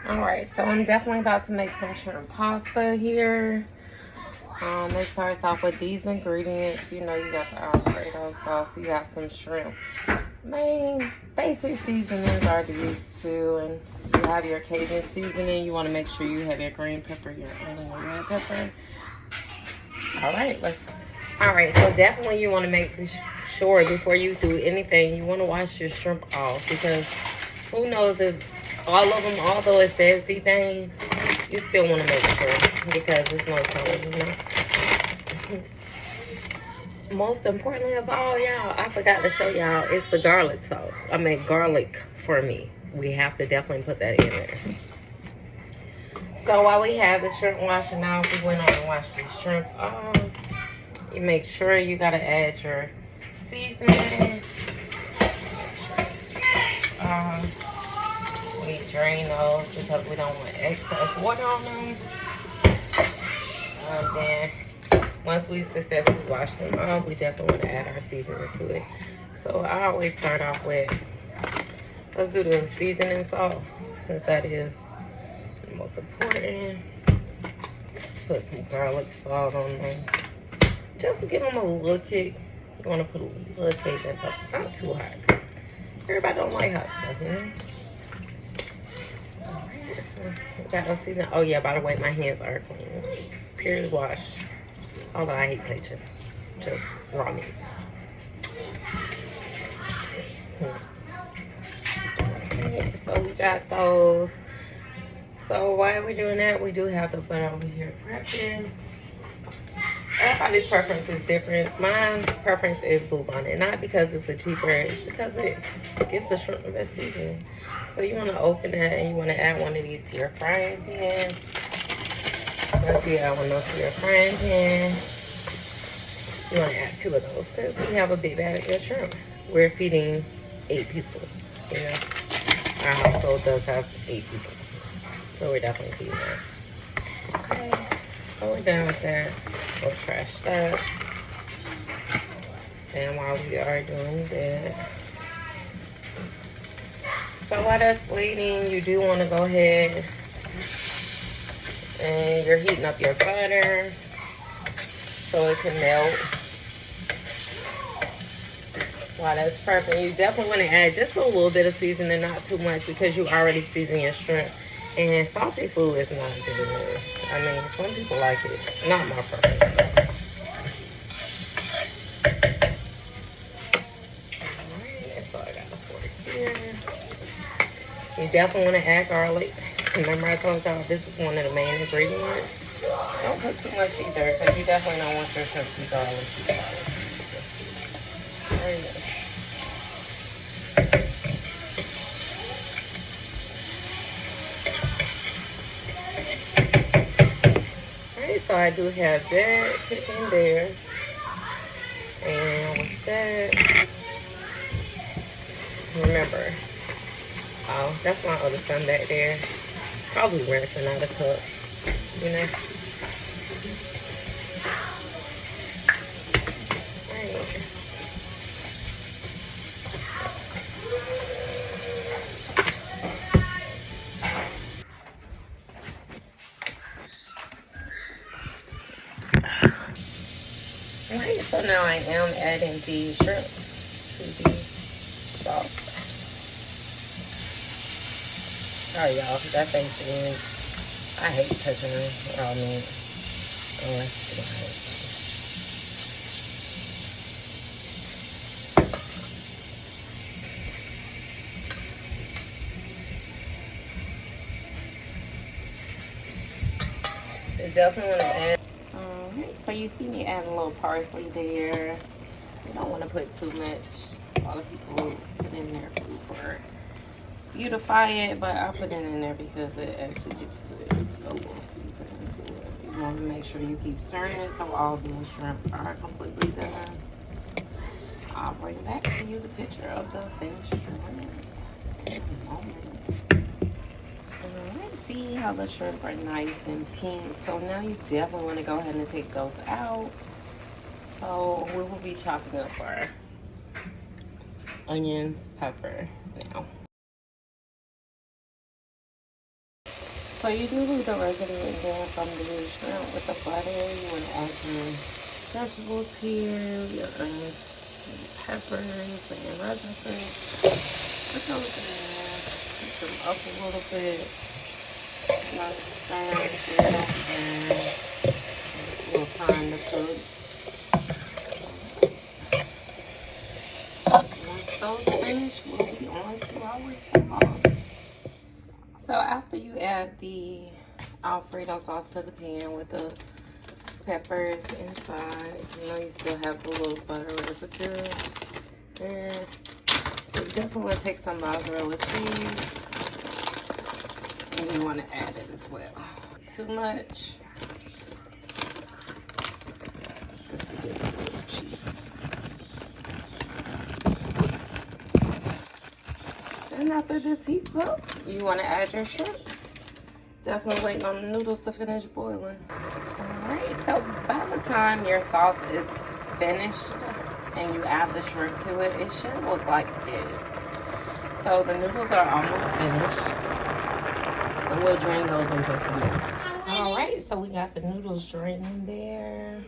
All right, so I'm definitely about to make some shrimp pasta here. It starts off with these ingredients. You know, you got the Alfredo sauce, you got some shrimp. Main basic seasonings are these two, and you have your Cajun seasoning. You want to make sure you have your green pepper, your onion, and red pepper. All right, so definitely you want to make sure before you do anything, you want to wash your shrimp off, because who knows if all of them, although it's their Z thing, you still want to make sure, because it's no telling, you know. Most importantly of all, y'all, I forgot to show y'all, it's the garlic salt. I mean, garlic for me. We have to definitely put that in there. So while we have the shrimp washing off, we went on and washed the shrimp off. You make sure you gotta add your seasoning. We drain those because we don't want excess water on them. Then once we successfully wash them off, we definitely want to add our seasonings to it. So I always start off with, let's do the seasoning salt, since that is the most important. Put some garlic salt on them, just to give them a little kick. You want to put a little Cajun, but not too hot, because everybody don't like hot stuff, you know? Alright, so we got those seasoning. Oh yeah, by the way, my hands are clean. Pure wash. Although I hate Cajun. Just raw meat. Okay, so we got those. So while we're doing that, we do have the butter over here prepping. Everybody's preference is different. My preference is Blue Bonnet. Not because it's a cheaper, it's because it gives the shrimp the best seasoning. So you want to open that and you want to add one of these to your frying pan. Once you add one of those to your frying pan, you want to add 2 of those, because we have a big bag of shrimp. We're feeding 8 people. You know, our household does have 8 people. So we're definitely feeding that. Okay, so we're done with that. We'll trash that. And while we are doing that, so while that's waiting, you do want to go ahead and you're heating up your butter so it can melt. While that's prepping, you definitely want to add just a little bit of seasoning, not too much, because you already season your shrimp. And salty food is not good. I mean, some people like it. Not my preference. Alright, so I got the fork here. You definitely want to add garlic. Remember I told y'all this is one of the main ingredients. Don't put too much either, because you definitely don't want your shrimp to be garlicky. There you go. So I do have that put in there, and with that, remember, oh, that's my other son back there, probably rinsing out a cup, you know. Alright, so now I am adding the shrimp to the sauce. Sorry y'all, that face is, I hate touching raw meat unless it's hot. Definitely want to add. So you see me adding a little parsley there. You don't want to put too much. A lot of people put in their food for beautify it, but I put it in there because it actually gives it a little seasoning to it. You want to make sure you keep stirring it so all the shrimp are completely done. I'll bring back to you the picture of the finished shrimp in a moment. See how the shrimp are nice and pink. So now you definitely want to go ahead and take those out. So we will be chopping up our onions, pepper now. So you do the regular and then from the shrimp with the butter. You want to add your vegetables here, your peppers and resin. Put those in there. Heat them up a little bit. Let it stir and a little time to cook. Once those finish, we'll be on to our sauce. So after you add the Alfredo sauce to the pan with the peppers inside, you know you still have a little butter residue. And you definitely take some mozzarella cheese. And you want to add it as well. Too much. Just to get a little cheese. And after this heats up, you want to add your shrimp. Definitely waiting on the noodles to finish boiling. Alright, so by the time your sauce is finished and you add the shrimp to it, it should look like this. So the noodles are almost finished. And we'll drain those in just a minute. Alright, so we got the noodles draining there.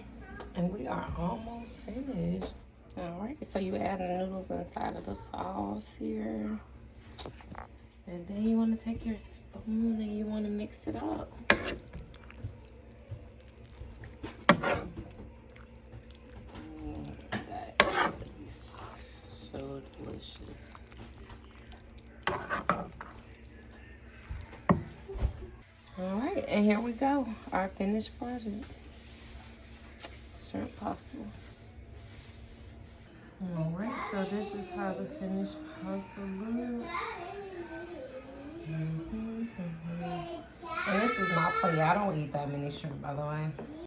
And we are almost finished. Alright, so you add the noodles inside of the sauce here. And then you want to take your spoon and you want to mix it up. That is so delicious. Alright, and here we go. Our finished project. Shrimp pasta. Alright, so this is how the finished pasta looks. And this is my plate. I don't eat that many shrimp, by the way.